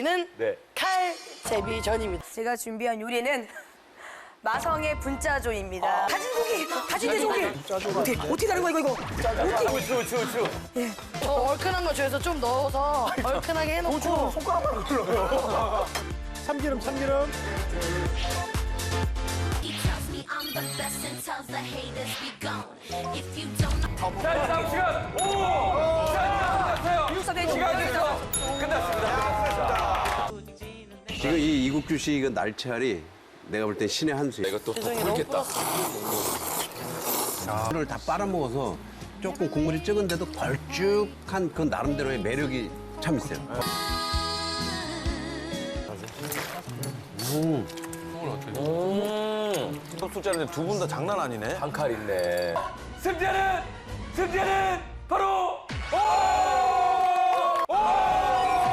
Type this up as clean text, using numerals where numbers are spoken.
요리는 네. 칼제비전입니다. 제가 준비한 요리는 마성의 분짜조입니다. 다진 돼지고기. 어떻게 다른 거야 이거? 우추. 저 얼큰한 거 줘서 좀 넣어서 얼큰하게 해놓고 손가락만 눌러요. 참기름. He tells me I'm the best and tells the haters be gone. If you don't know. 자, 다음 시간. 오! 자, 끝났어요. 시간 됐어. 끝났습니다. 지금 이 이국주 씨 이거 날치알이 내가 볼 때 신의 한 수예요. 이것도 더 불겠다. 를 다 빨아먹어서 조금 국물이 적은데도 걸쭉한 그 나름대로의 매력이 참 있어요. 첫 숫자인데 두 분 다 장난 아니네. 한 칼 있네. 승자는